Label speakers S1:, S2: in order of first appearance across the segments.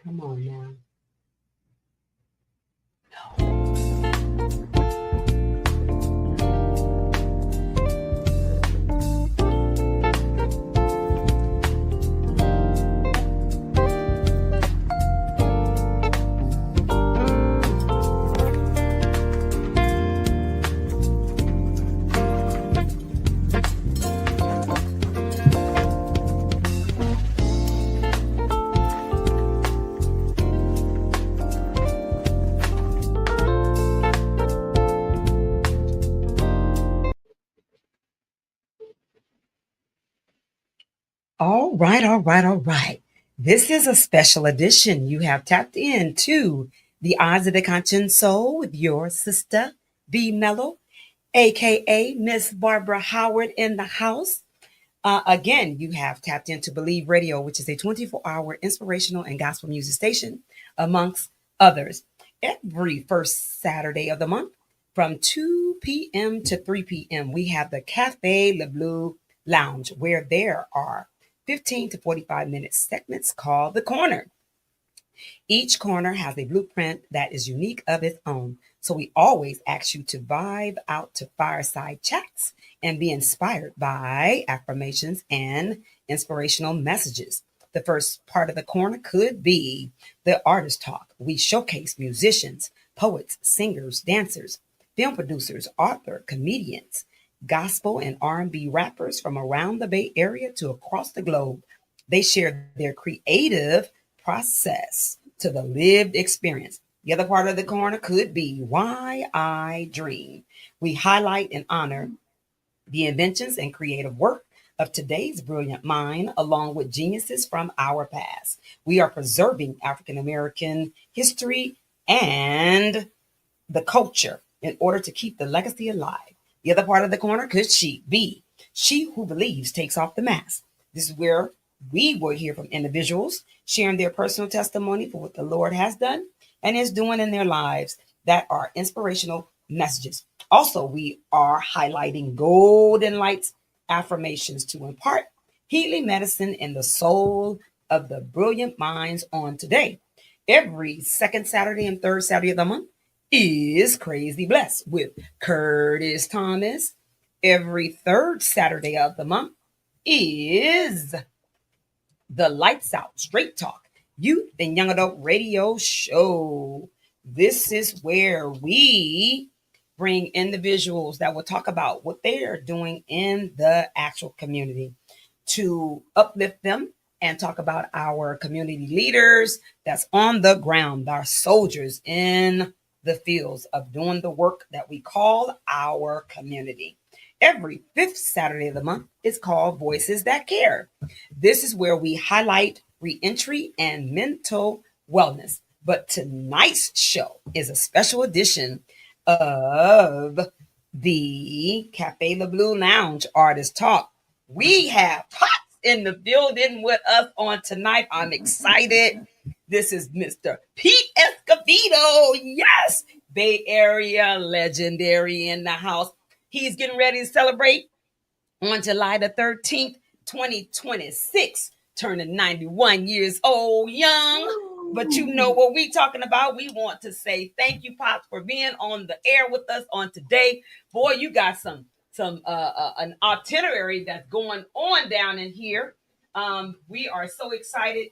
S1: Come on now. All right, all right, all right. This is a special edition. You have tapped into the Eyes of the Conscience Soul with your sister, B Mellow, aka Miss Barbara Howard in the house. Again, you have tapped into Believe Radio, which is a 24-hour inspirational and gospel music station, amongst others. Every first Saturday of the month from 2 p.m. to 3 p.m., we have the Cafe Le Bleu Lounge, where there are 15 to 45-minute segments called The Corner. Each corner has a blueprint that is unique of its own. So we always ask you to vibe out to fireside chats and be inspired by affirmations and inspirational messages. The first part of the corner could be the artist talk. We showcase musicians, poets, singers, dancers, film producers, author, comedians, gospel and R&B rappers from around the Bay Area to across the globe. They share their creative process to the lived experience. The other part of the corner could be Why I Dream. We highlight and honor the inventions and creative work of today's brilliant mind, along with geniuses from our past. We are preserving African American history and the culture in order to keep the legacy alive. The other part of the corner could she be She Who Believes Takes Off the Mask. This is where we will hear from individuals sharing their personal testimony for what the Lord has done and is doing in their lives that are inspirational messages. Also, we are highlighting golden lights affirmations to impart healing medicine in the soul of the brilliant minds on today. Every second Saturday and third Saturday of the month is Crazy Blessed with Curtis Thomas. Every third Saturday of the month is the Lights Out Straight Talk Youth and Young Adult Radio Show. This is where we bring individuals that will talk about what they are doing in the actual community to uplift them and talk about our community leaders that's on the ground, our soldiers in the fields of doing the work that we call our community. Every fifth Saturday of the month is called Voices That Care. This is where we highlight reentry and mental wellness. But tonight's show is a special edition of the Cafe Le Bleu Lounge Artist Talk. We have Pops in the building with us on tonight. I'm excited. This is Mr. Pete Escovedo. Yes, Bay Area legendary in the house. He's getting ready to celebrate on July the 13th, 2026, turning 91 years old, young. But you know what we talking about. We want to say thank you, Pops, for being on the air with us on today. Boy, you got some an itinerary that's going on down in here. We are so excited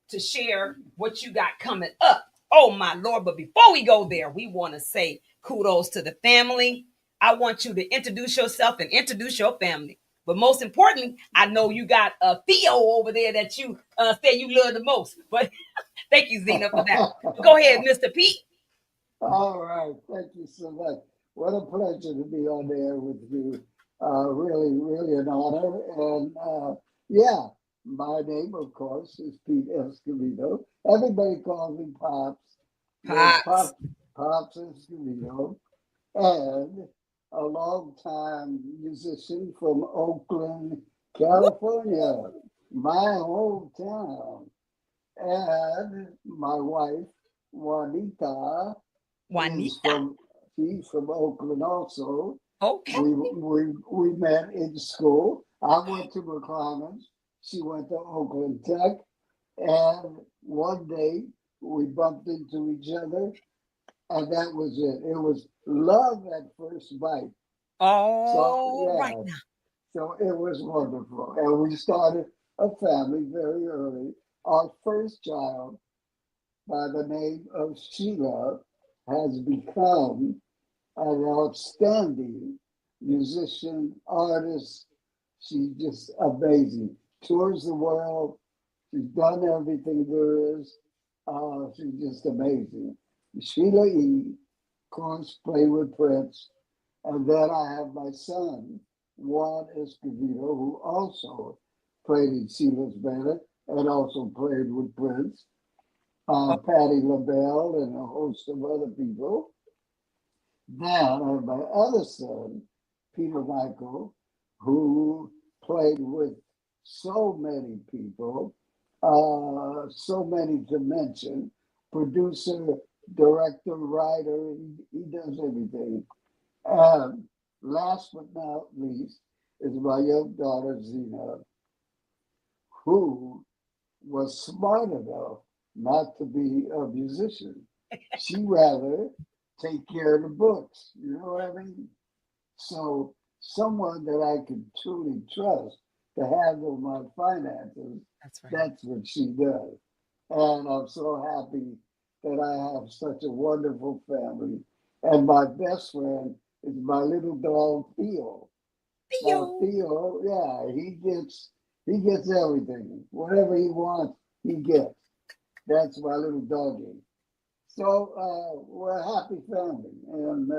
S1: to share what you got coming up. Oh my Lord! But before we go there, we want to say kudos to the family. I want you to introduce yourself and introduce your family. But most importantly, I know you got a Theo over there that you say you love the most. But thank you, Zena, for that. Go ahead, Mr. Pete.
S2: All right. Thank you so much. What a pleasure to be on there with you. Really, really an honor. And yeah, my name, of course, is Pete Escovedo. Everybody calls me Pops. But
S1: Pops.
S2: Pops Escovedo. And a longtime musician from Oakland, California, my hometown. And my wife, Juanita, is
S1: Juanita.
S2: from she's from Oakland also.
S1: Okay.
S2: We met in school. I went to McClellan's. She went to Oakland Tech. And one day we bumped into each other, and that was it. It was love at first bite. So
S1: All right
S2: yeah,
S1: now.
S2: so it was wonderful. And we started a family very early. Our first child, by the name of Sheila, has become an outstanding musician, artist. She's just amazing. Tours the world. She's done everything there is. She's just amazing. Sheila E. Of course, played with Prince. And then I have my son, Juan Escovedo, who also played in Sheila's band and also played with Prince.
S1: Oh,
S2: Patti LaBelle and a host of other people. Then I have my other son, Peter Michael, who played with so many people, so many to mention. Producer, director, writer, he does everything. And last but not least is my young daughter, Zena, who was smart enough not to be a musician. She rather take care of the books. You know what I mean? So someone that I can truly trust to handle my finances,
S1: that's right.
S2: that's what she does. And I'm so happy that I have such a wonderful family. And my best friend is my little dog Theo. Now
S1: Theo.
S2: Theo, yeah, he gets everything. Whatever he wants, he gets. That's my little doggy. So we're a happy family, and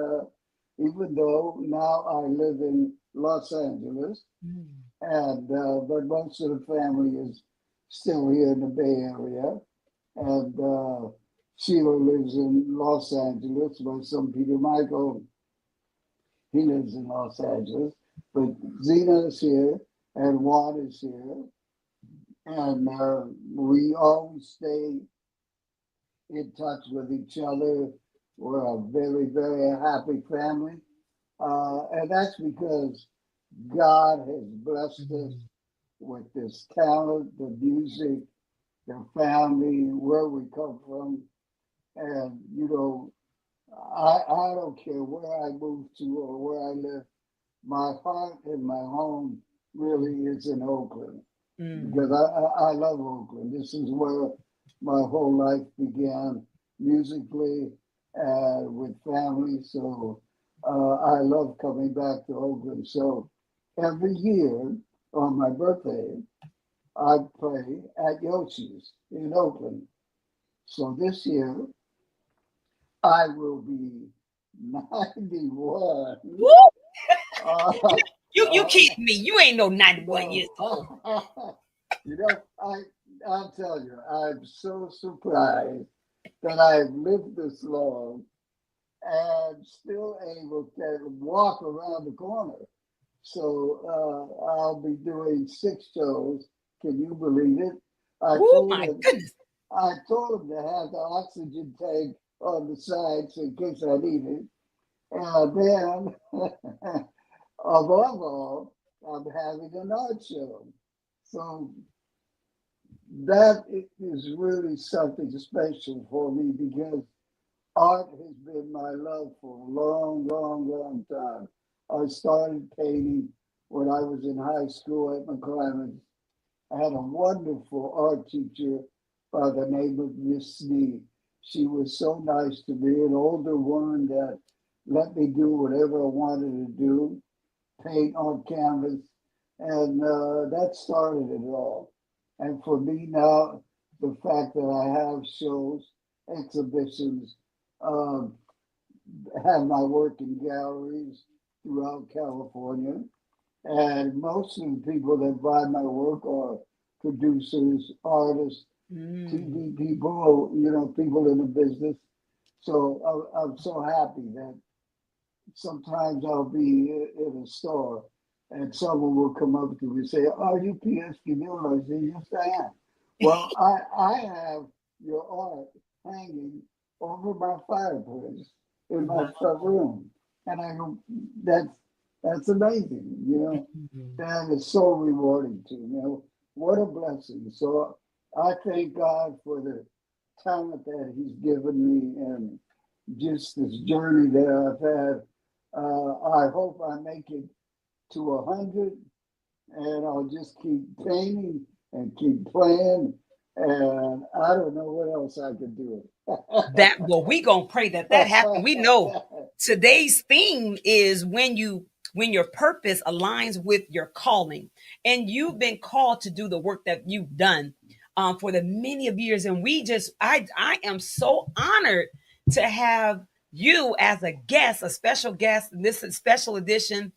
S2: even though now I live in Los Angeles,
S1: Mm,
S2: and but most of the family is still here in the Bay Area, and Sheila lives in Los Angeles. My son Peter Michael, he lives in Los Angeles, but Zena is here, and Juan is here, and we always stay in touch with each other. We're a very, very happy family. And that's because God has blessed us
S1: mm.
S2: with this talent, the music, the family, where we come from. And, I don't care where I move to or where I live. My heart and my home really is in Oakland because
S1: Mm.
S2: I love Oakland. This is where my whole life began musically and with family. So I love coming back to Oakland. So every year on my birthday, I play at Yoshi's in Oakland. So this year, I will be 91.
S1: Woo!
S2: Uh,
S1: You
S2: uh,
S1: kidding me? You ain't no 91 years
S2: no.
S1: old.
S2: You know, I'll tell you, I'm so surprised that I've lived this long and still able to walk around the corner. So I'll be doing 6 shows. Can you believe it? I
S1: Oh
S2: told
S1: my
S2: him,
S1: goodness.
S2: I told him to have the oxygen tank on the side so in case I need it. And then, above all, I'm having an art show. So that is really something special for me because art has been my love for a long, long, long time. I started painting when I was in high school at McClemens. I had a wonderful art teacher by the name of Miss Snee. She was so nice to me, an older woman that let me do whatever I wanted to do, paint on canvas, and that started it all. And for me now, the fact that I have shows, exhibitions, um, have my work in galleries throughout California, and most of the people that buy my work are producers, artists,
S1: Mm.
S2: TV people, people in the business. So I'm so happy that sometimes I'll be in a store and someone will come up to me and say, "Are you P.S. Camilo?" I say, "Yes, I am." Well, I have your art hanging over my fireplace in my
S1: Wow.
S2: front room. And I go, that's that's amazing.
S1: Mhm.
S2: That is so rewarding to me. What a blessing. So I thank God for the talent that He's given me and just this journey that I've had. I hope I make it to 100, and I'll just keep painting and keep playing. And I don't know what else I could do.
S1: That well, we gonna pray that that happen. We know today's theme is when your purpose aligns with your calling, and you've been called to do the work that you've done for the many of years. And I am so honored to have you as a guest, a special guest. This is special edition.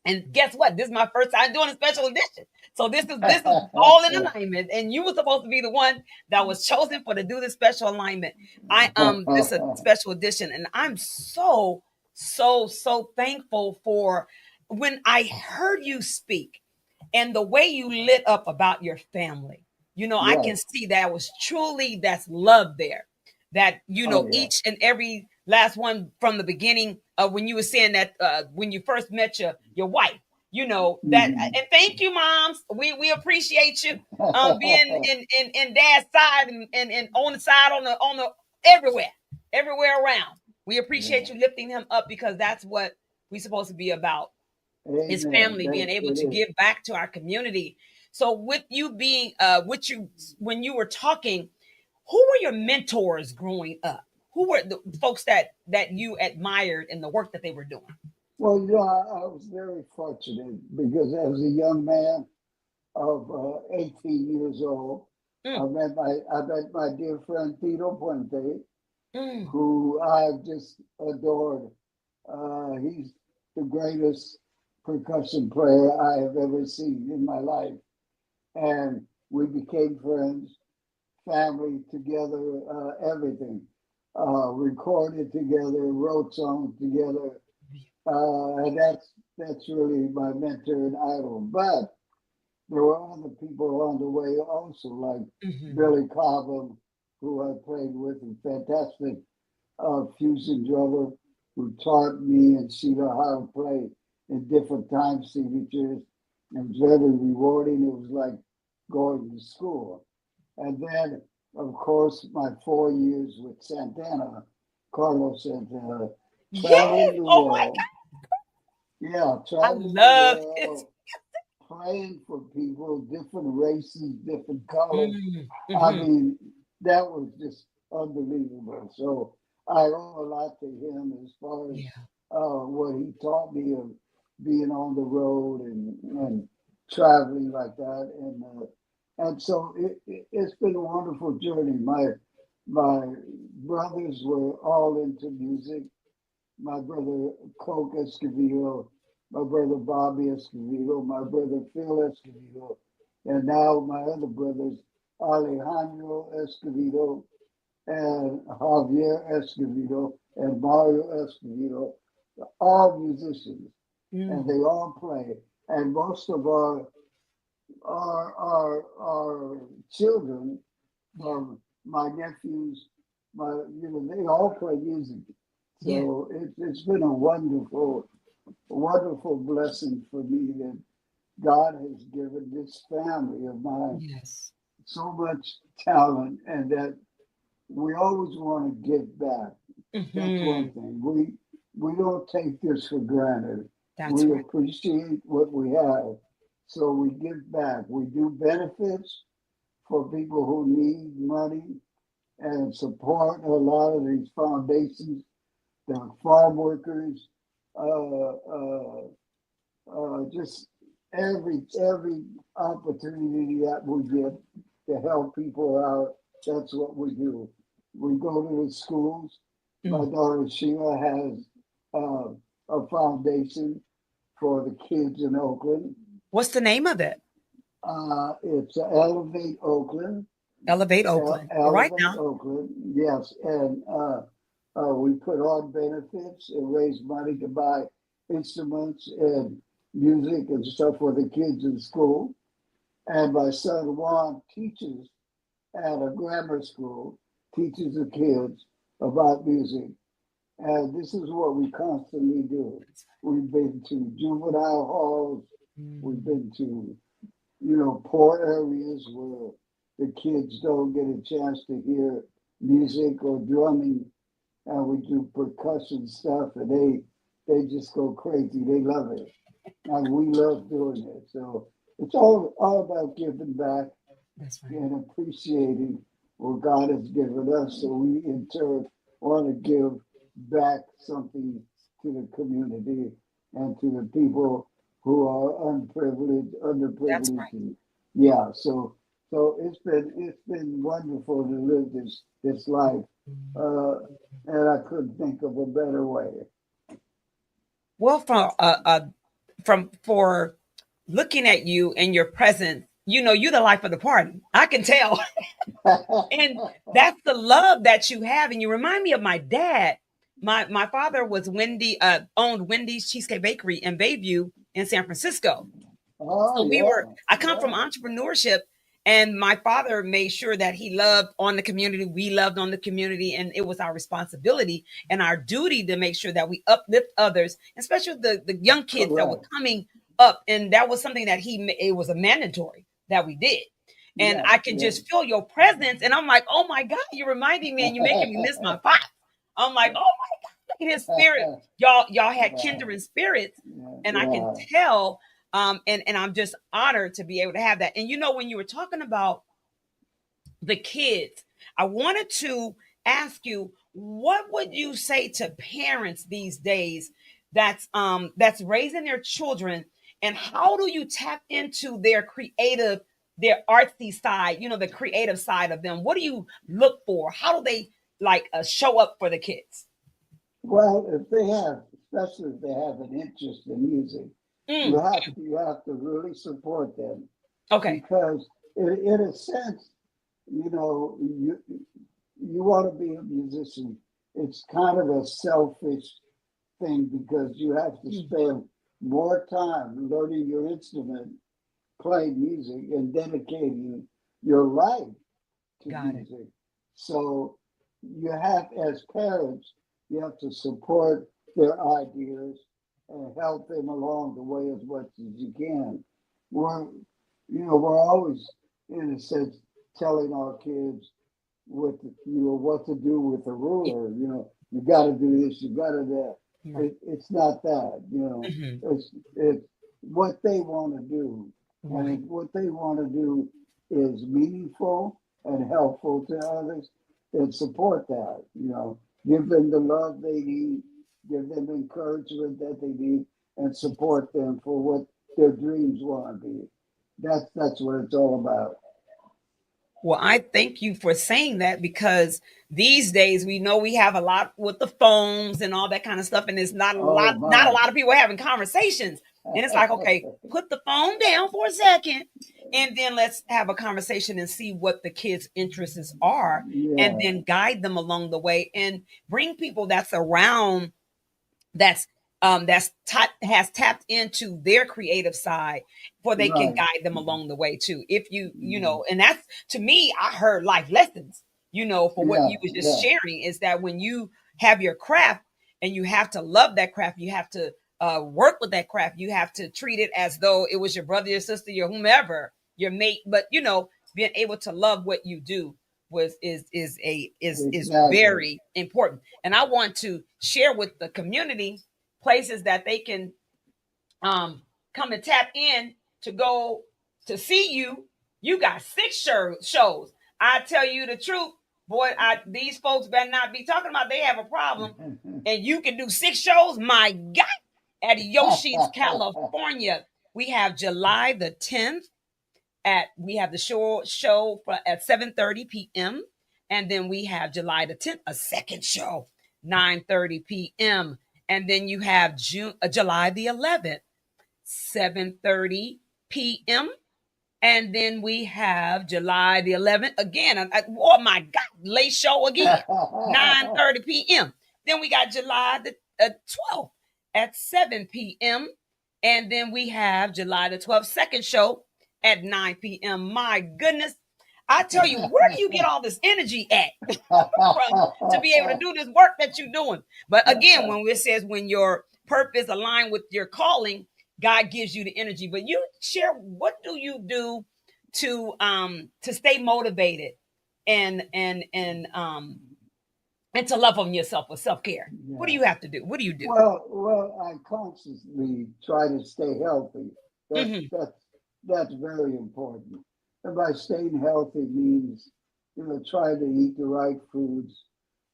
S1: And guess what? This is my first time doing a special edition. So this is all in alignment. And you were supposed to be the one that was chosen for to do this special alignment. This is a special edition, and I'm so thankful for when I heard you speak and the way you lit up about your family. I
S2: Yes.
S1: can see that was truly that's love there. That
S2: Oh, yeah.
S1: each and every last one from the beginning of when you were saying that when you first met your wife, that.
S2: Mhm.
S1: And thank you, moms. We appreciate you being in dad's side and on the side on the everywhere around. We appreciate
S2: Yeah.
S1: you lifting him up because that's what we're supposed to be about, his
S2: Amen.
S1: family, being able
S2: It
S1: to
S2: is.
S1: give back to our community. So with you being with you when you were talking, who were your mentors growing up? Who were the folks that you admired in the work that they were doing?
S2: Well, I was very fortunate because as a young man of 18 years old,
S1: Mm,
S2: I met my dear friend Tito Puente,
S1: mm,
S2: who I just adored. He's the greatest percussion player I have ever seen in my life, and we became friends, family together, everything. Recorded together, wrote songs together, and that's really my mentor and idol. But there were other people along the way also, like
S1: mhm.
S2: Billy Cobham, who I played with, a fantastic fusion drummer who taught me and Sheila how to play in different time signatures. It was very rewarding. It was like going to school. And then, of course, my 4 years with Santana, Carlos Santana,
S1: Yes.
S2: traveling the
S1: Oh my
S2: world. Yeah,
S1: God, I
S2: traveling the
S1: love it.
S2: world, playing for people, different races, different colors.
S1: Mm,
S2: I
S1: hmm.
S2: mean, that was just unbelievable. So I owe a lot to him as far as
S1: Yeah.
S2: what he taught me of being on the road and traveling like that. And so it's been a wonderful journey. My brothers were all into music. My brother Coke Escovedo, my brother Bobby Escovedo, my brother Phil Escovedo, and now my other brothers Alejandro Escovedo and Javier Escovedo and Mario Escovedo, all musicians, and
S1: Mm,
S2: they all play. And most of our children,
S1: yeah.
S2: from my nephews, they all play music.
S1: Yeah.
S2: So it's been a wonderful blessing for me that God has given this family of mine
S1: Yes.
S2: so much talent, and that we always want to give back. That's one
S1: Hmm.
S2: thing. We don't take this for granted.
S1: That's
S2: We
S1: right.
S2: appreciate what we have, so we give back. We do benefits for people who need money and support a lot of these foundations, the farm workers, uh, uh, just every opportunity that we get to help people out. That's what we do. We go to the schools. My
S1: Mm.
S2: daughter Sheila has a foundation for the kids in Oakland.
S1: What's the name of it?
S2: It's Elevate Oakland.
S1: Elevate Oakland. All right
S2: Elevate
S1: now.
S2: Oakland, yes, and we put on benefits and raise money to buy instruments and music and stuff for the kids in school. And my son Juan teaches at a grammar school, teaches the kids about music. And this is what we constantly do. We've been to juvenile halls, we've
S1: Mm.
S2: been to poor areas where the kids don't get a chance to hear music or drumming, and we do percussion stuff, and they just go crazy. They love it, and we love doing it. So it's all about giving back
S1: That's right.
S2: and appreciating what God has given us. So we in turn want to give back something to the community and to the people who are unprivileged,
S1: That's right.
S2: underprivileged. And yeah, so it's been wonderful to live this life, uh, and I couldn't think of a better way.
S1: Well, from for looking at you and your presence, you're the life of the party. I can tell. And that's the love that you have. And you remind me of my dad. My father was owned Wendy's Cheesecake Bakery in Bayview in San Francisco.
S2: Oh
S1: So
S2: yeah,
S1: I come from
S2: yeah,
S1: entrepreneurship, and my father made sure that he loved on the community. We loved on the community, and it was our responsibility and our duty to make sure that we uplift others, especially the young kids that were
S2: correct.
S1: coming up. And that was something that it was a mandatory that we did. And
S2: Yes,
S1: I can
S2: yes.
S1: just feel your presence, and I'm like, oh my God, you're reminding me, and you're making me miss my pops. I'm like, oh my God, look at his spirit. Y'all had
S2: Wow.
S1: kindred spirits,
S2: Yeah,
S1: and I can
S2: yeah,
S1: tell, and I'm just honored to be able to have that. And when you were talking about the kids, I wanted to ask you, what would you say to parents these days that's raising their children, and how do you tap into their artsy side, the creative side of them? What do you look for? How do they like show up for the kids?
S2: well, if they have, especially if they have an interest in music, you
S1: Mm,
S2: have to you have to really support them
S1: okay.
S2: because in a sense, you want to be a musician. It's kind of a selfish thing because you have to
S1: Mm,
S2: spend more time learning your instrument, playing music, and dedicating your life to
S1: got it.
S2: music. So you have, as parents, you have to support their ideas and help them along the way as much as you can. We're, we're always, in a sense, telling our kids what to do with a
S1: Yeah,
S2: ruler. You got to do this, you got to that.
S1: right.
S2: It's not that.
S1: Mhm,
S2: It's what they want to do, and
S1: right.
S2: if what they want to do is meaningful and helpful to others, then support that. Give them the love they need, give them encouragement that they need, and support them for what their dreams want to be. That's what it's all about.
S1: Well, I thank you for saying that, because these days we know we have a lot with the phones and all that kind of stuff, and it's
S2: Oh
S1: not a
S2: my.
S1: lot of people having conversations. And it's like, okay, put the phone down for a second, and then let's have a conversation and see what the kids' interests are, and
S2: Yeah,
S1: then guide them along the way, and bring people that's around, that's has tapped into their creative side, for they can
S2: right.
S1: guide them along the way too. If and that's, to me, I heard life lessons, for what
S2: Yeah,
S1: you was just
S2: yeah,
S1: sharing, is that when you have your craft, and you have to love that craft, you have to work with that craft, you have to treat it as though it was your brother, your sister, your whomever, your mate, but being able to love what you do is
S2: exactly.
S1: very important. And I want to share with the community places that they can come and tap in to go to see you. You got six shows. I tell you the truth, boy. These folks better not be talking about they have a problem, and you can do six shows. My God, at Yoshi's, California, we have July the 10th. We have the show at 7:30 p.m. And then we have July the 10th, a second show, 9:30 p.m. And then you have July the 11th, 7:30 p.m. And then we have July the 11th again. Oh my God, late show again, 9:30 p.m. Then we got July the 12th at 7 p.m. And then we have July the 12th second show at 9 p.m. My goodness, I tell you, where do you get all this energy at from to be able to do this work that you're doing? But again, when it says when your purpose align with your calling, God gives you the energy. But you share, what do you do to stay motivated and to love on yourself with self-care? What do
S2: Yeah.
S1: you have to do? What do you do?
S2: Well, I consciously try to stay healthy. That's
S1: Hmm.
S2: that's that's very important. And by staying healthy means, try to eat the right foods,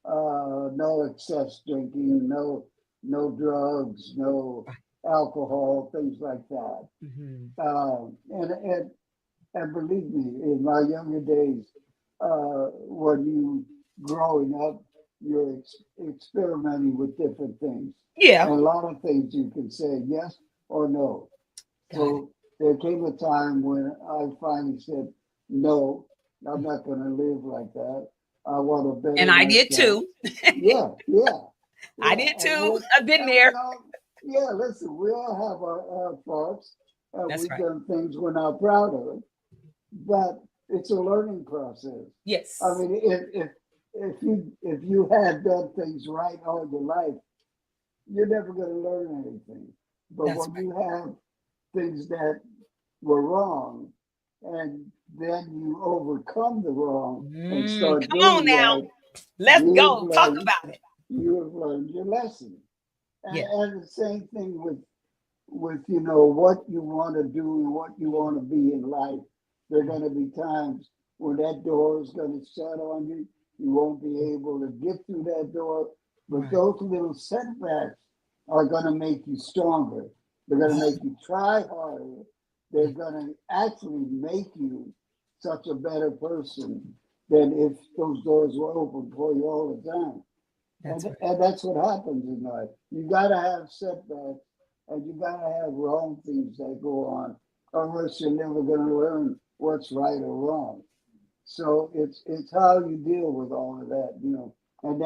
S2: no excess drinking, no drugs, no alcohol, things like that.
S1: Hmm.
S2: And believe me, in my younger days, when you growing up, you're experimenting with different things,
S1: Yeah.
S2: and a lot of things you can say yes or no.
S1: Got it.
S2: So there came a time when I finally said, no, I'm not going to live like that. I want to better
S1: And I did
S2: myself.
S1: too.
S2: Yeah, yeah,
S1: I
S2: yeah.
S1: did
S2: And
S1: too. I've been
S2: we
S1: there.
S2: all, yeah, listen, we all have our faults, and
S1: That's
S2: we've
S1: right.
S2: done things we're not proud of, but it's a learning process. I
S1: Yes.
S2: mean, if you had done things right all your life, you're never going to learn anything. But
S1: That's
S2: when
S1: right.
S2: you have things that were wrong, and then you overcome the wrong and start
S1: Come on
S2: doing
S1: now.
S2: right,
S1: Let's
S2: you've
S1: go. Talk
S2: learned
S1: about it.
S2: you have learned your lesson.
S1: Yeah.
S2: And the same thing with what you want to do and what you want to be in life. There are going to be times when that door is going to shut on you. You won't be able to get through that door. But
S1: Right.
S2: those little setbacks are going to make you stronger. They're going to make you try harder. They're going to actually make you such a better person than if those doors were open for you all the time. And,
S1: That's right.
S2: and that's what happens in life. You got to have setbacks, and you got to have wrong things that go on, or else you're never going to learn what's right or wrong. So it's how you deal with all of that. And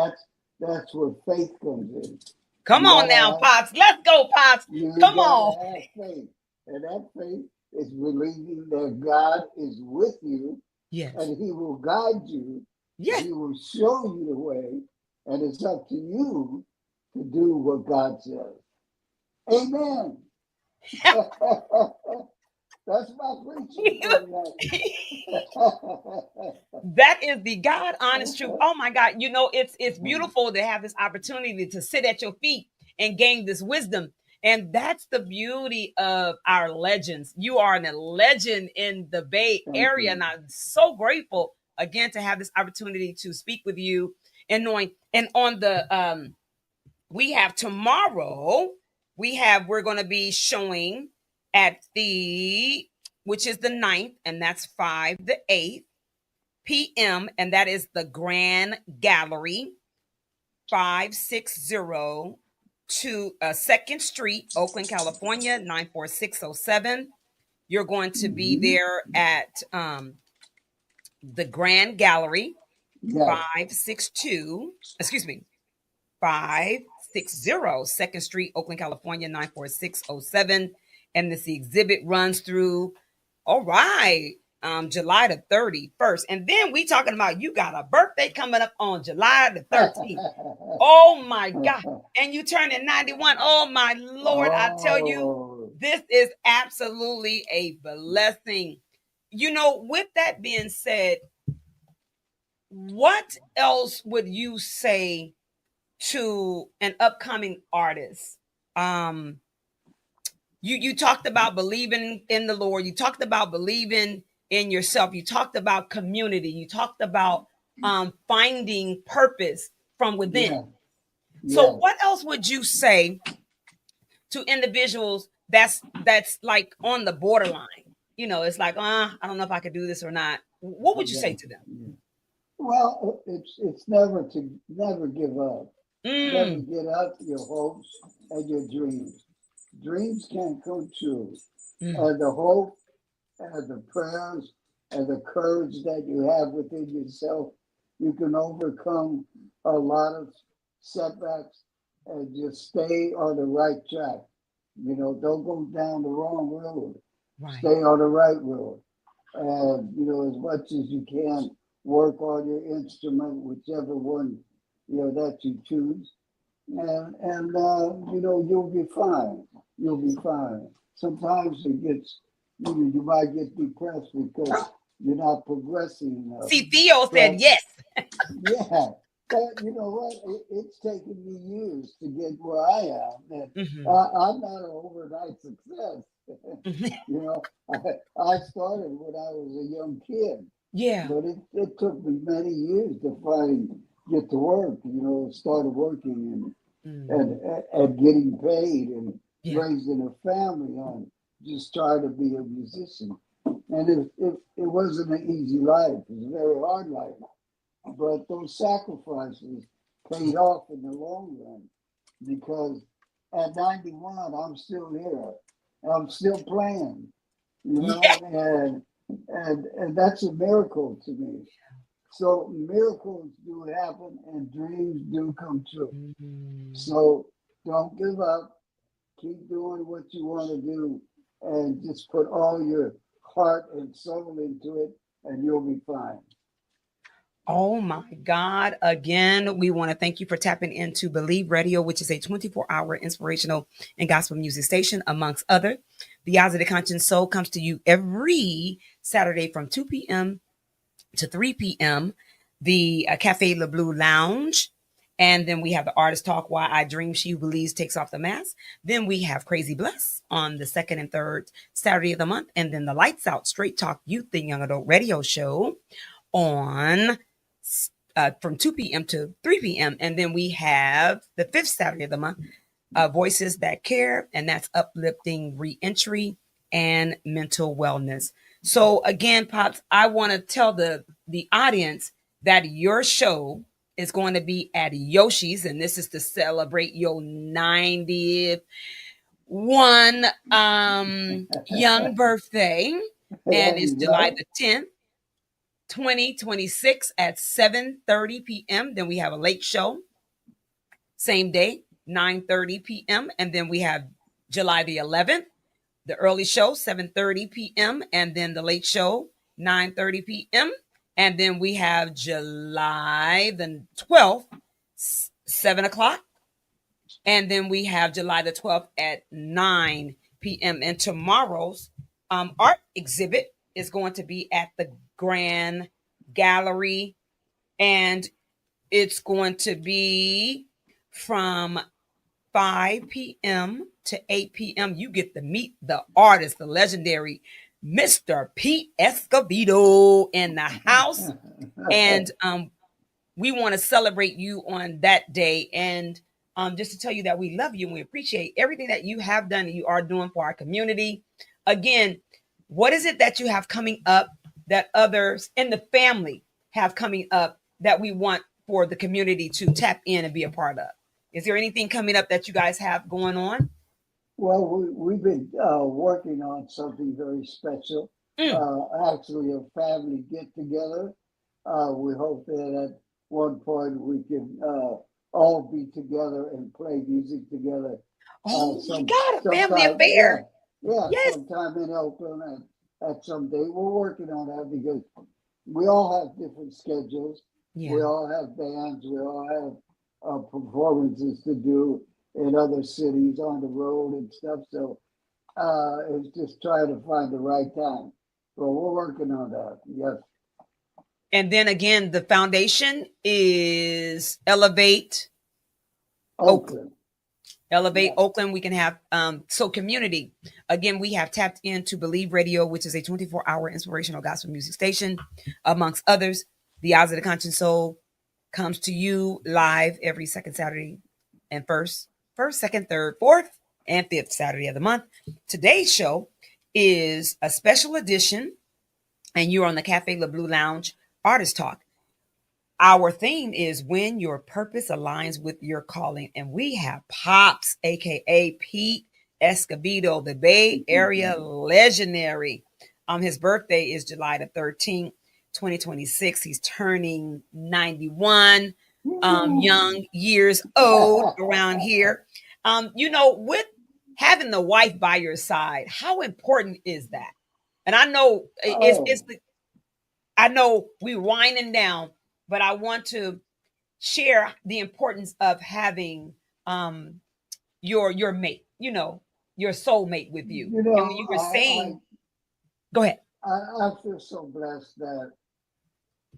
S2: that's where faith comes in.
S1: Come
S2: You
S1: on
S2: gotta
S1: now,
S2: have
S1: Pops. Let's go, Pops.
S2: you
S1: Come on.
S2: gotta have faith, and that faith is believing that God is with you,
S1: Yes.
S2: and He will guide you,
S1: Yes.
S2: He will show you the way, and it's up to you to do what God says. Amen. That's my preaching for tonight.
S1: That is the God honest truth. Oh my God. It's beautiful to have this opportunity to sit at your feet and gain this wisdom. And that's the beauty of our legends. You are a legend in the Bay
S2: Thank
S1: Area.
S2: you.
S1: And I'm so grateful again to have this opportunity to speak with you and knowing. And on the we have tomorrow, we're going to be showing at the, which is the 9th, and that's 5 to 8 p.m., and that is the Grand Gallery, 560 to 2nd Street, Oakland, California, 94607. You're going to be
S2: Mhm.
S1: there at the Grand Gallery,
S2: Yes.
S1: 562, excuse me, 560 2nd Street, Oakland, California, 94607. And this exhibit runs through, all right, July the 31st. And then we talking about you got a birthday coming up on July the 13th. Oh my God. And you turning 91. Oh my Lord, I tell you,
S2: Oh,
S1: this is absolutely a blessing. With that being said, what else would you say to an upcoming artist? Um, you talked about believing in the Lord. You talked about believing in yourself. You talked about community. You talked about finding purpose from within.
S2: yeah,
S1: So,
S2: yeah.
S1: what else would you say to individuals that's like on the borderline? It's like, I don't know if I could do this or not. What would you
S2: Yeah,
S1: say to them?
S2: yeah. Well, it's never give up. Never
S1: Mm,
S2: get up your hopes and your dreams. Dreams can't come true.
S1: mm,
S2: And the hope and the prayers and the courage that you have within yourself, you can overcome a lot of setbacks and just stay on the right track. Don't go down the wrong road.
S1: right.
S2: Stay on the right road. And, as much as you can, work on your instrument, whichever one, that you choose. And you'll be fine. You'll be fine. Sometimes it gets you might get depressed because you're not progressing enough.
S1: See, Theo said
S2: But
S1: yes.
S2: yeah, but you know what? It's taken me years to get where I am, and
S1: Mhm.
S2: I'm not an overnight success. You know, I started when I was a young kid,
S1: Yeah.
S2: but it took me many years to finally get to work. You know, started working
S1: Mhm.
S2: and getting paid and
S1: Yeah.
S2: raising a family on just trying to be a musician. And it wasn't an easy life. It was a very hard life. But those sacrifices paid off in the long run because at 91, I'm still here. I'm still playing, you
S1: Yeah.
S2: know, and that's a miracle to me. So miracles do happen and dreams do come true.
S1: Mhm.
S2: So don't give up. Keep doing what you want to do and just put all your heart and soul into it and you'll be fine.
S1: Oh my God. Again, we want to thank you for tapping into Believe Radio, which is a 24-hour inspirational and gospel music station, amongst other. The Eyes of the Conscious Soul comes to you every Saturday from 2 p.m. to 3 p.m. The Cafe Le Bleu Lounge. And then we have the Artist Talk, Why I Dream, She Who Believes Takes Off the Mask. Then we have Crazy Bless on the second and third Saturday of the month. And then the Lights Out Straight Talk Youth and Young Adult Radio Show on from 2 p.m. to 3 p.m. And then we have the fifth Saturday of the month, Voices That Care, and that's uplifting reentry and mental wellness. So again, Pops, I want to tell the audience that your show is going to be at Yoshi's, and this is to celebrate your 90th one young birthday, and
S2: There
S1: it's
S2: you
S1: July
S2: go.
S1: the 10th. 2026 at 7:30 p.m. Then we have a late show, same day, 9:30 p.m. And then we have July the 11th, the early show, 7:30 p.m. And then the late show, 9:30 p.m. And then we have July the 12th, 7 o'clock. And then we have July the 12th at 9 p.m. And tomorrow's art exhibit is going to be at the Grand Gallery, and it's going to be from 5 p.m. to 8 p.m. You get to meet the artist, the legendary Mr. Pete Escobedo in the house. And we want to celebrate you on that day. And just to tell you that we love you and we appreciate everything that you have done and you are doing for our community. Again, what is it that you have coming up that others in the family have coming up that we want for the community to tap in and be a part of? Is there anything coming up that you guys have going on?
S2: Well, we've been working on something very special.
S1: Mm.
S2: Actually, a family get together. We hope that at one point we can all be together and play music together.
S1: Oh my
S2: Some
S1: God, a family
S2: sometime, yeah,
S1: affair.
S2: yeah,
S1: Yes.
S2: sometime in Oakland at some day. We're working on that because we all have different schedules. We
S1: Yeah.
S2: all have bands. We all have performances to do in other cities on the road and stuff. So it's just trying to find the right time. But we're working on that. Yes.
S1: And then again, the foundation is Elevate Oakland.
S2: Oakland.
S1: Elevate
S2: Yeah.
S1: Oakland. We can have so community. Again, we have tapped into Believe Radio, which is a 24-hour inspirational gospel music station, amongst others. The Eyes of the Conscious Soul comes to you live every second Saturday and first, second, third, fourth, and fifth Saturday of the month. Today's show is a special edition, and you're on the Cafe Le Bleu Lounge Artist Talk. Our theme is when your purpose aligns with your calling. And we have Pops, aka Pete Escobedo, the Bay Area legendary. His birthday is July the 13th, 2026. He's turning 91, young years old around here. With having the wife by your side, how important is that? And I know it's
S2: Oh,
S1: I know we winding down, but I want to share the importance of having um your mate, your soulmate with you.
S2: you
S1: And when
S2: know,
S1: you were saying, Go ahead.
S2: I feel so blessed that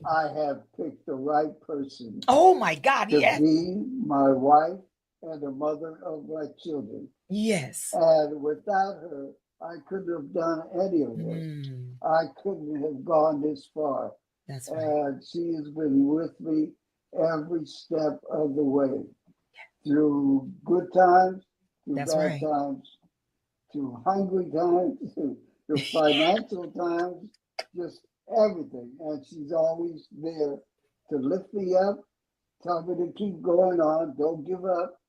S2: I have picked the right person
S1: Oh my God.
S2: to
S1: Yes.
S2: be my wife and the mother of my children.
S1: Yes.
S2: And without her, I couldn't have done any of this.
S1: Mm,
S2: I couldn't have gone this far.
S1: that's right.
S2: And she has been with me every step of the way, through good times, through
S1: That's
S2: bad
S1: right.
S2: times, through hungry times, through financial times, just everything. And she's always there to lift me up, tell me to keep going on, don't give up.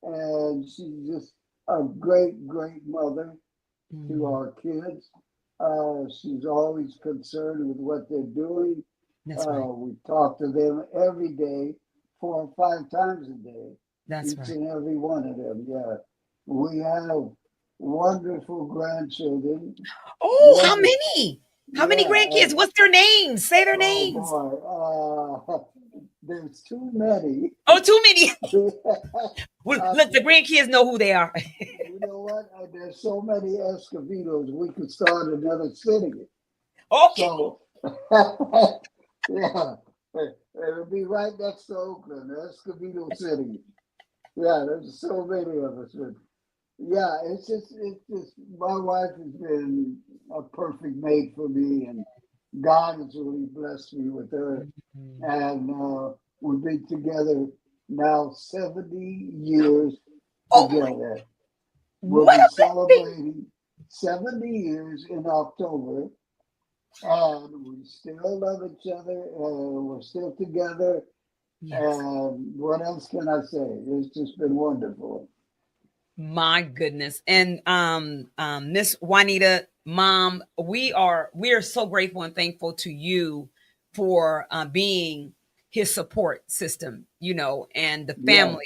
S2: And she's just a great, great mother to
S1: Mm,
S2: our kids. She's always concerned with what they're doing.
S1: that's right.
S2: We talk to them every day, 4 or 5 times a day,
S1: That's
S2: each
S1: right.
S2: and every one of them. Yeah, we have wonderful grandchildren.
S1: Oh, how
S2: Wonderful,
S1: many? How many
S2: yeah.
S1: grandkids? What's their names? Say their
S2: Oh
S1: names.
S2: boy, there's too many.
S1: Oh, too many. Well,
S2: I
S1: look, the
S2: think,
S1: grandkids know who they are.
S2: you know what? There's so many Escobedos, we could start another city.
S1: Okay.
S2: So, yeah, it'll be right next to Oakland, Escobedo City. Yeah, there's so many of us. But yeah, it's just, my wife has been a perfect mate for me, and God has really blessed me with her.
S1: Mhm.
S2: And we've been together now 70 years
S1: Oh my,
S2: together. We'll
S1: what
S2: be
S1: a good thing.
S2: celebrating 70 years in October, and we still love each other, and we're still together.
S1: Yes.
S2: And what else can I say? It's just been wonderful.
S1: My goodness. And Miss Juanita, mom, we are so grateful and thankful to you for being his support system, and the
S2: Yeah,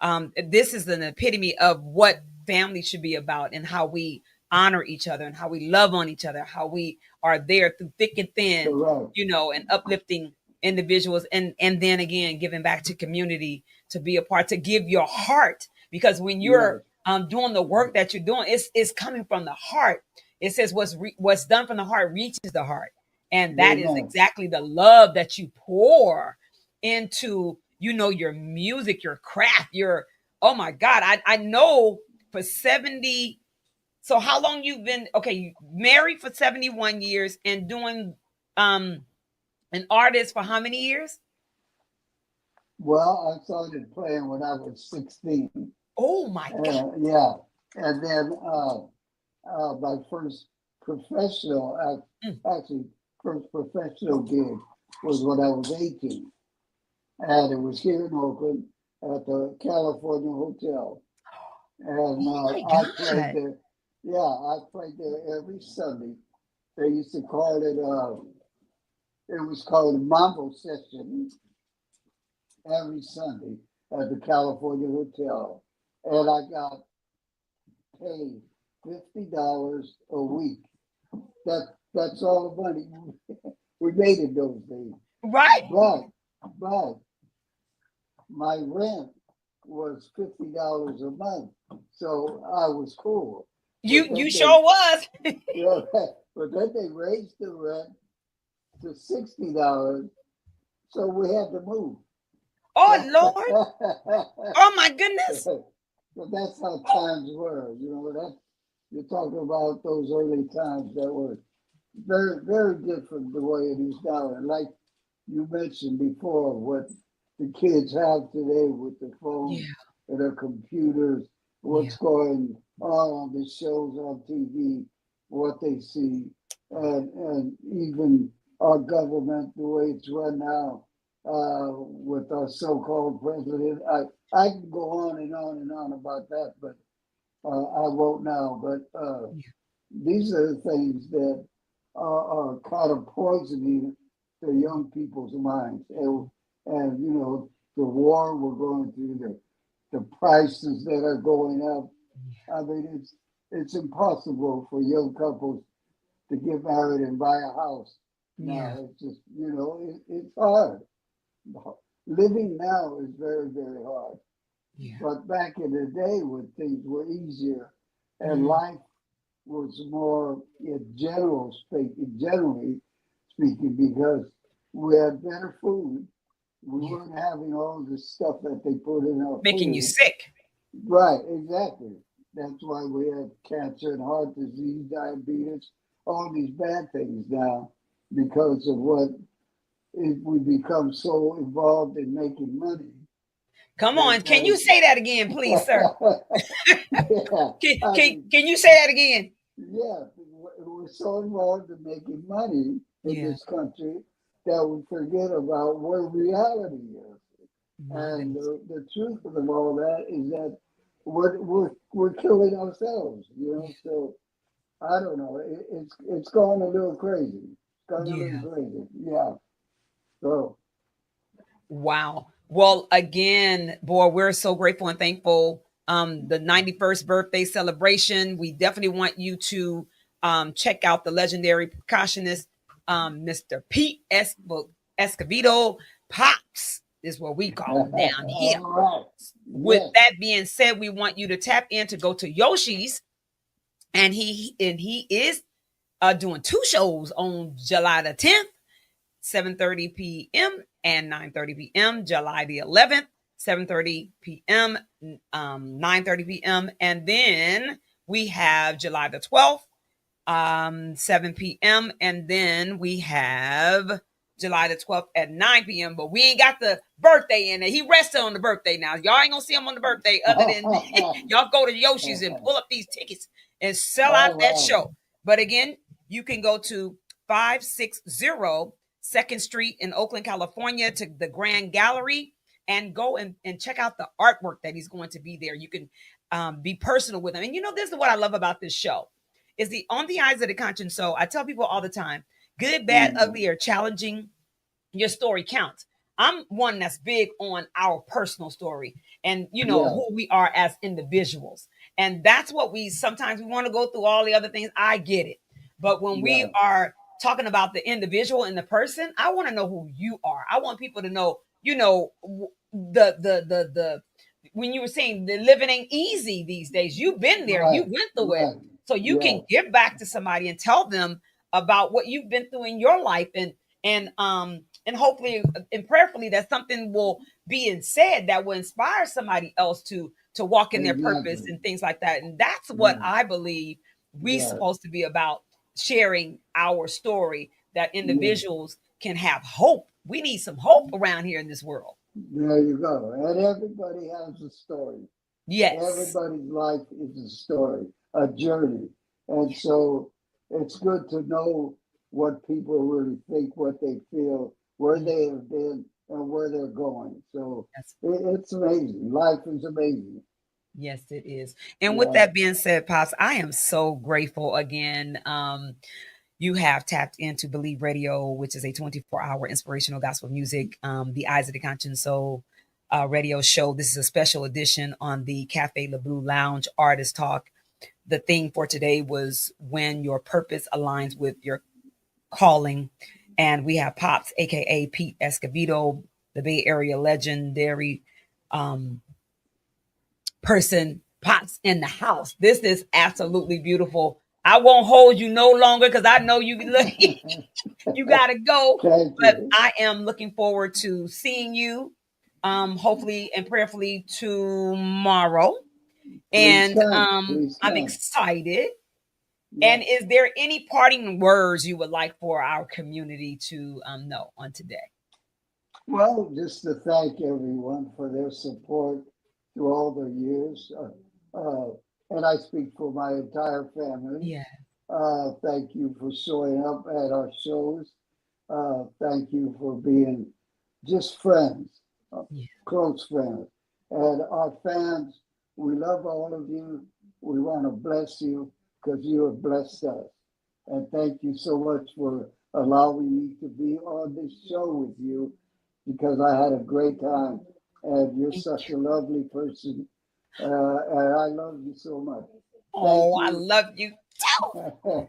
S1: family. This is an epitome of what family should be about, and how we honor each other, and how we love on each other, how we are there through thick and thin,
S2: correct.
S1: and uplifting individuals, and then again giving back to community, to be a part, to give your heart, because when you're
S2: Yes,
S1: doing the work that you're doing, it's coming from the heart. It says what's done from the heart reaches the heart, and that is
S2: amen.
S1: exactly the love that you pour into your music, your craft, your oh my God. I know for 70. So how long you've been married for 71 years and doing um an artist for how many years?
S2: Well, I started playing when I was 16.
S1: Oh my God.
S2: Yeah, and then my first professional,
S1: Mm.
S2: actually, first professional gig was when I was 18, and it was here in Oakland at the California Hotel. And
S1: Oh my
S2: I played
S1: God.
S2: there. Yeah, I played there every Sunday. They used to call it. It was called Mambo Session every Sunday at the California Hotel, and I got paid $50 a week. That's all the money we made in those days.
S1: Right.
S2: But my rent was $50 a month, so I was cool.
S1: You
S2: But
S1: you
S2: then they,
S1: sure was.
S2: you know, but then they raised the rent to $60, so we had to move.
S1: Oh
S2: So,
S1: Lord. Oh my goodness.
S2: so that's how times were. That you're talking about those early times that were very, very different the way it is now. And like you mentioned before, what the kids have today with the phones
S1: Yeah.
S2: and their computers,
S1: Yeah.
S2: what's going on the shows on TV, what they see, and even our government, the way it's run now, with our so-called president. I can go on and on and on about that, but I won't now. But
S1: Yeah.
S2: these are the things that are kind of poisoning the young people's minds. And the war we're going through, the prices that are going up. I mean, it's impossible for young couples to get married and buy a house
S1: Yeah.
S2: now. It's just, it's hard. Living now is very, very hard.
S1: Yeah.
S2: But back in the day when things were easier and
S1: Mm,
S2: life was more generally speaking, because we had better food. We
S1: Yeah.
S2: weren't having all the stuff that they put in our
S1: Making you
S2: food.
S1: sick.
S2: Right, exactly. That's why we have cancer and heart disease, diabetes, all these bad things now because of what we become so involved in making money
S1: Come
S2: that
S1: on. Can you say that again, please, sir?
S2: yeah, I mean,
S1: Can you say that again?
S2: yeah, we're so involved in making money in
S1: Yeah.
S2: this country that we forget about what reality is.
S1: My
S2: And
S1: goodness.
S2: the truth of all that is that we're killing ourselves, you know. So I don't know. It's going a little crazy. It's going a little
S1: Yeah.
S2: crazy. Yeah. So
S1: Wow. Well, again, boy, we're so grateful and thankful. The 91st birthday celebration. We definitely want you to check out the legendary percussionist, Mr. Pete Escovedo. Pops is what we call him down here.
S2: all right.
S1: With
S2: Yes.
S1: that being said, we want you to tap in to go to Yoshi's, and he is doing two shows on July the 10th, 7:30 p.m. and 9:30 p.m. July the 11th, 7:30 p.m., 9:30 p.m. And then we have July the 12th, 7 p.m. And then we have July the 12th at 9 p.m. But we ain't got the birthday in it. He rested on the birthday now. Y'all ain't gonna see him on the birthday other than y'all go to Yoshi's and pull up these tickets and sell out
S2: All
S1: that
S2: right.
S1: show. But again, you can go to 560 2nd Street in Oakland, California to the Grand Gallery and go and check out the artwork that he's going to be there. You can be personal with him. And you know, this is what I love about this show is the On the Eyes of the Conscience. So I tell people all the time, good, bad, ugly, or challenging, your story counts. I'm one that's big on our personal story and you know
S2: Yeah.
S1: who we are as individuals. And that's what we sometimes we want to go through all the other things. I get it. But when we
S2: Yeah.
S1: are talking about the individual and the person, I want to know who you are. I want people to know, you know, the when you were saying the living ain't easy these days, you've been there, you
S2: Right.
S1: went through it.
S2: Right.
S1: So you
S2: Yeah.
S1: can give back to somebody and tell them about what you've been through in your life and hopefully and prayerfully that something will be said that will inspire somebody else to walk in their purpose
S2: Exactly.
S1: and things like that. And that's what
S2: Yeah.
S1: I believe we
S2: Yeah.
S1: supposed to be about, sharing our story that
S2: Yeah.
S1: individuals can have hope. We need some hope around here in this world.
S2: There you go. And everybody has a story.
S1: Yes.
S2: Everybody's life is a story, a journey. And so it's good to know what people really think, what they feel, where
S1: Yeah,
S2: they have been, and where they're going. So
S1: that's
S2: it's amazing. Life is amazing.
S1: yes, it is. And with
S2: Yeah.
S1: that being said, Pops, I am so grateful again. You have tapped into Believe Radio, which is a 24-hour inspirational gospel music, the Eyes of the Conscience Soul radio show. This is a special edition on the Cafe Le Bleu Lounge Artist Talk. The theme for today was when your purpose aligns with your calling. And we have Pops, aka Pete Escovedo, the Bay Area legendary um, person. Pops in the house. This is absolutely beautiful. I won't hold you no longer because I know you you gotta go.
S2: Thank
S1: But
S2: you.
S1: I am looking forward to seeing you, hopefully and prayerfully tomorrow.
S2: Please
S1: And
S2: come. Please
S1: I'm
S2: come.
S1: excited.
S2: Yeah.
S1: And is there any parting words you would like for our community to know on today?
S2: Well, just to thank everyone for their support through all the years. And I speak for my entire family.
S1: Yeah,
S2: Thank you for showing up at our shows. Thank you for being just friends, uh,
S1: yeah.
S2: close friends. And our fans, we love all of you. We want to bless you because you have blessed us. And thank you so much for allowing me to be on this show with you because I had a great time. And you're
S1: Thank
S2: such
S1: you.
S2: a lovely person. And I love you so much. Thank
S1: Oh, I
S2: you.
S1: love you too.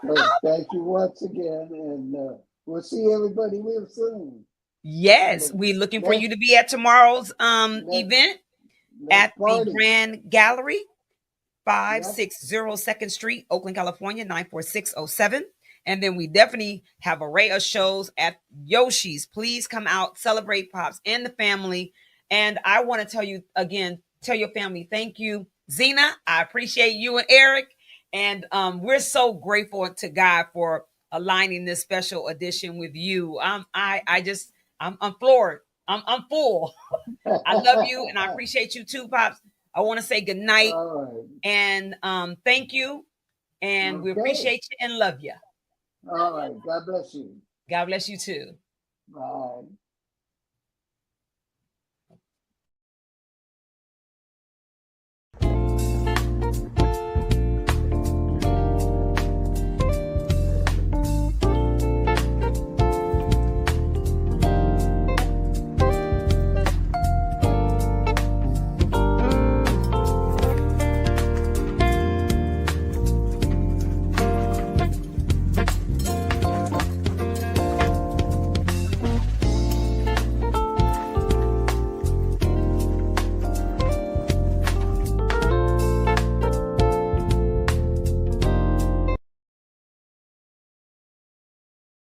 S2: So thank you once again, and we'll see everybody real soon.
S1: Yes,
S2: So
S1: we're looking for you
S2: let's
S1: to be at tomorrow's
S2: let's
S1: event
S2: let's
S1: at the
S2: party.
S1: Grand Gallery. 560 2nd Street, Oakland, California, 94607. And then we definitely have an array of shows at Yoshi's. Please come out, celebrate Pops and the family. And I want to tell you again, tell your family, thank you. Zena, I appreciate you and Eric. And we're so grateful to God for aligning this special edition with you. I'm floored. I'm full. I love you and I appreciate you too, Pops. I want to say good night
S2: All right.
S1: and thank you. And we
S2: Okay.
S1: appreciate you and love you.
S2: All right. God bless you.
S1: God bless you too.
S2: Bye.